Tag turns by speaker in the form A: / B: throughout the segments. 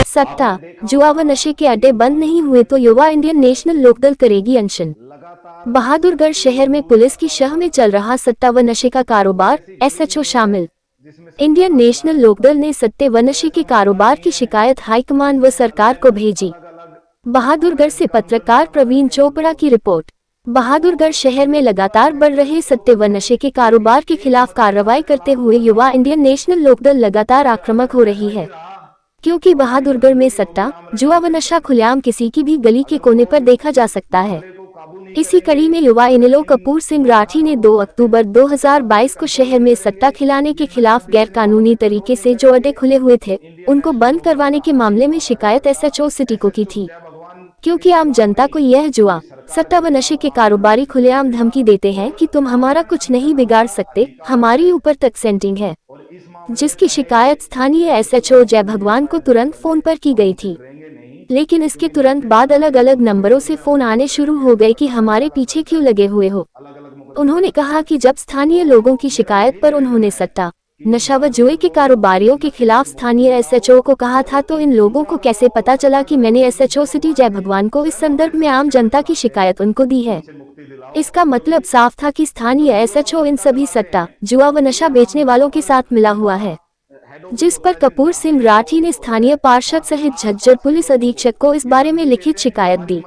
A: सट्टा, जुआ व नशे के अड्डे बंद नहीं हुए तो युवा इंडियन नेशनल लोकदल करेगी अनशन। बहादुरगढ़ शहर में पुलिस की शह में चल रहा सट्टा व नशे का कारोबार, एसएचओ शामिल। इंडियन नेशनल लोकदल ने सट्टे व नशे के कारोबार की शिकायत हाईकमान व सरकार को भेजी। बहादुरगढ़ से पत्रकार प्रवीण चोपड़ा की रिपोर्ट। बहादुरगढ़ शहर में लगातार बढ़ रहे सट्टे व नशे के कारोबार के खिलाफ कार्रवाई करते हुए युवा इंडियन नेशनल लोकदल लगातार आक्रामक हो रही है, क्योंकि बहादुरगढ़ में सट्टा, जुआ व नशा खुलेआम किसी की भी गली के कोने पर देखा जा सकता है। इसी कड़ी में युवा इनेलो कपूर सिंह राठी ने 2 अक्टूबर 2022 को शहर में सट्टा खिलाने के खिलाफ गैरकानूनी तरीके से जो अड्डे खुले हुए थे, उनको बंद करवाने के मामले में शिकायत एसएचओ सिटी को की थी, क्योंकि आम जनता को यह जुआ, सट्टा व नशे के कारोबारी खुलेआम धमकी देते हैं कि तुम हमारा कुछ नहीं बिगाड़ सकते, हमारी ऊपर तक सेंटिंग है, जिसकी शिकायत स्थानीय एसएचओ जय भगवान को तुरंत फोन पर की गई थी। लेकिन इसके तुरंत बाद अलग अलग नंबरों से फोन आने शुरू हो गए कि हमारे पीछे क्यों लगे हुए हो। उन्होंने कहा कि जब स्थानीय लोगों की शिकायत पर उन्होंने सट्टा, नशा व जुए के कारोबारियों के खिलाफ स्थानीय एसएचओ को कहा था, तो इन लोगों को कैसे पता चला कि मैंने एसएचओ सिटी जय भगवान को इस संदर्भ में आम जनता की शिकायत उनको दी है। इसका मतलब साफ था कि स्थानीय एसएचओ इन सभी सट्टा, जुआ व नशा बेचने वालों के साथ मिला हुआ है, जिस पर कपूर सिंह राठी ने स्थानीय पार्षद सहित झज्जर पुलिस अधीक्षक को इस बारे में लिखित शिकायत दी।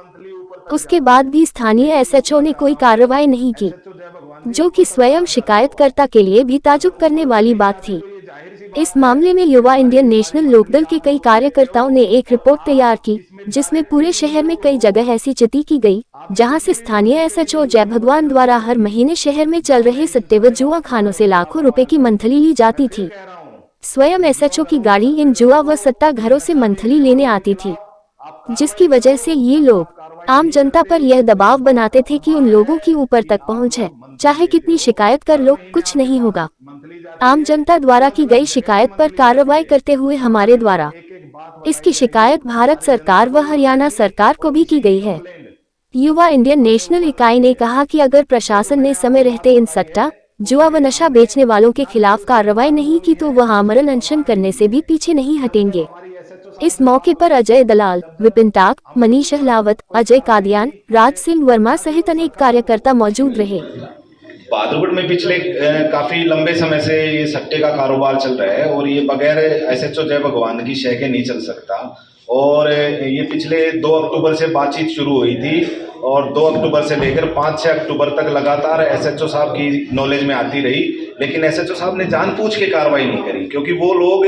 A: उसके बाद भी स्थानीय एसएचओ ने कोई कार्रवाई नहीं की, जो कि स्वयं शिकायतकर्ता के लिए भी ताजुब करने वाली बात थी। इस मामले में युवा इंडियन नेशनल लोकदल के कई कार्यकर्ताओं ने एक रिपोर्ट तैयार की, जिसमें पूरे शहर में कई जगह ऐसी चिट्ठी की गई, जहां से स्थानीय एसएचओ जय भगवान द्वारा हर महीने शहर में चल रहे सट्टे व जुआ खानों से लाखों रुपए की मंथली ली जाती थी। स्वयं एसएचओ की गाड़ी इन जुआ व सट्टा घरों से मंथली लेने आती थी, जिसकी वजह से ये लोग आम जनता पर यह दबाव बनाते थे कि उन लोगों की ऊपर तक पहुंच है, चाहे कितनी शिकायत कर लो, कुछ नहीं होगा। आम जनता द्वारा की गई शिकायत पर कार्रवाई करते हुए हमारे द्वारा इसकी शिकायत भारत सरकार व हरियाणा सरकार को भी की गई है। युवा इंडियन नेशनल इकाई ने कहा कि अगर प्रशासन ने समय रहते इन सट्टा, जुआ व नशा बेचने वालों के खिलाफ कार्रवाई नहीं की तो वह आमरण अनशन करने से भी पीछे नहीं हटेंगे। इस मौके पर अजय दलाल, विपिन टाक, मनीष अहलावत, अजय कादियान, राज सिंह वर्मा सहित अनेक कार्यकर्ता मौजूद रहे।
B: बहादुरगढ़ में पिछले काफी लंबे समय से ये सट्टे का कारोबार चल रहा है और ये बगैर एसएचओ जय भगवान की शह के नहीं चल सकता। और ये पिछले 2 अक्टूबर से बातचीत शुरू हुई थी और 2 अक्टूबर से लेकर 5-6 अक्टूबर तक लगातार एसएचओ साहब की नॉलेज में आती रही, लेकिन एसएचओ साहब ने जानबूझ के कार्रवाई नहीं करी, क्योंकि वो लोग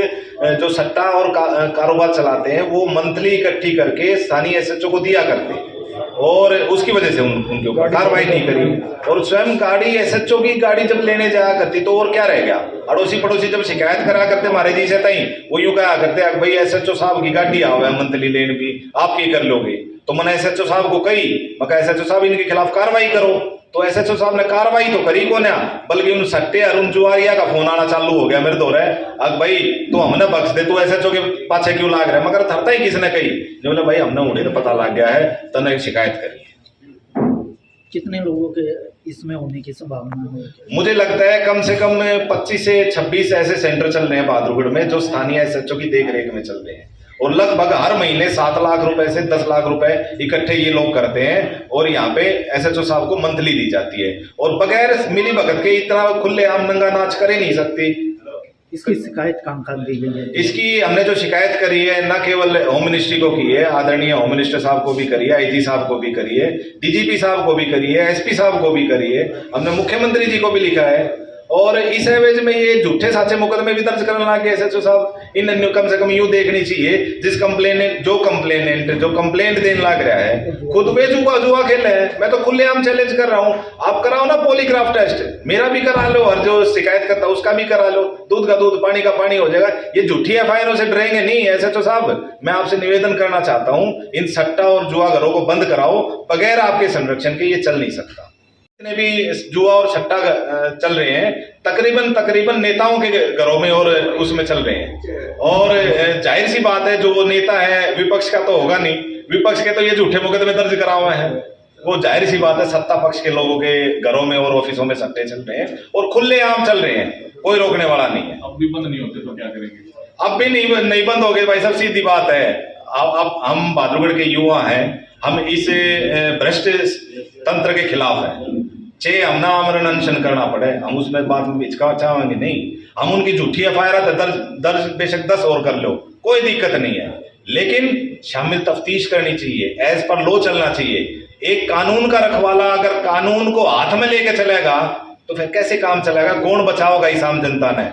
B: जो सट्टा और कारोबार चलाते हैं वो मंथली इकट्ठी करके स्थानीय एसएचओ को दिया करते हैं और उसकी वजह से उनके ऊपर कार्रवाई नहीं करी। और स्वयं गाड़ी एसएचओ की गाड़ी जब लेने जाया करती तो और क्या रह गया, अड़ोसी पड़ोसी जब शिकायत करा करते हमारे जी से तई वो यूं कहा करते भाई एसएचओ साहब की गाड़ी आओ है मंथली लेन भी आप की कर लोगे, तो मैंने एसएचओ साहब को कही, मैं एसएचओ साहब इनके खिलाफ कार्रवाई करो, तो एसएचओ साहब ने कार्रवाई तो करी को ना, बल्कि उन सट्टे और उन जुआरिया का फोन आना चालू हो गया मेरे दौरे, अब भाई तू हमने बख्श दे, तू एसएचओ के पाछे क्यों लाग रहा है, मगर थरता ही किसने कही, जो बोले भाई हमने उन्हें तो पता लग गया है, तने शिकायत करी है।
C: कितने लोगों के इसमें होने की संभावना है?
B: मुझे लगता है कम से कम 25 से 26 ऐसे सेंटर चल रहे हैं बहादुरगढ़ में जो स्थानीय एसएचओ की देखरेख में चल रहे हैं और लगभग हर महीने 7 लाख रुपए से 10 लाख रुपए इकट्ठे ये लोग करते हैं और यहाँ पे एसएचओ साहब को मंथली दी जाती है और बगैर मिली भगत के इतना खुलेआम नंगा नाच कर ही नहीं सकती।
C: इसकी शिकायत कहाँ दी गई है?
B: इसकी हमने जो शिकायत करी है न केवल होम मिनिस्ट्री को की है, आदरणीय होम मिनिस्टर साहब को भी करी है, आईजी साहब को भी करी है, डीजीपी साहब को भी करी है, एसपी साहब को भी करी है, हमने मुख्यमंत्री जी को भी लिखा है और इस एवज में ये झूठे साचे मुकदमे भी दर्ज करने लगे एसएचओ साहब। इन कम से कम यूं देखनी चाहिए जिस कंप्लेनेंट जो कंप्लेंट देने लग रहा है खुद पे जुआ खेले है, मैं तो खुलेआम चैलेंज कर रहा हूं, आप कराओ ना पॉलीग्राफ टेस्ट, मेरा भी करा लो और जो शिकायत करता उसका भी करा लो, दूध का दूध पानी का पानी हो जाएगा। ये झूठी एफआईआर से डरेंगे नहीं एसएचओ साहब। मैं आपसे निवेदन करना चाहता हूं इन सट्टा और जुआ घरों को बंद कराओ, बगैर आपके संरक्षण के ये चल नहीं सकता। जितने भी जुआ और सट्टा चल रहे हैं तकरीबन नेताओं के घरों में और उसमें चल रहे हैं और जाहिर सी बात है जो वो नेता है विपक्ष का तो होगा नहीं, विपक्ष के तो ये झूठे मुकदमे दर्ज करा हुए हैं वो जाहिर सी बात है सत्ता पक्ष के लोगों के घरों में और ऑफिसों में सट्टे चल रहे हैं और खुलेआम चल रहे हैं, कोई रोकने वाला नहीं है।
D: अब भी बंद नहीं होते तो क्या करेंगे?
B: अब भी नहीं बंद हो गए भाई साहब, सीधी बात है। अब हम बहादुरगढ़ के युवा हैं, हम इस भ्रष्ट तंत्र के खिलाफ हैं। चाहे हम ना आमरण अनशन करना पड़े, हम उसमें बात में हिचकाचाएंगे नहीं। हम उनकी झूठी एफआईआर दर्ज बेशक 10 और कर लो, कोई दिक्कत नहीं है, लेकिन शामिल तफ्तीश करनी चाहिए, एज पर लॉ चलना चाहिए। एक कानून का रखवाला अगर कानून को हाथ में लेके चलेगा तो फिर कैसे काम चलेगा? कौन बचाओगा इस आम जनता ने?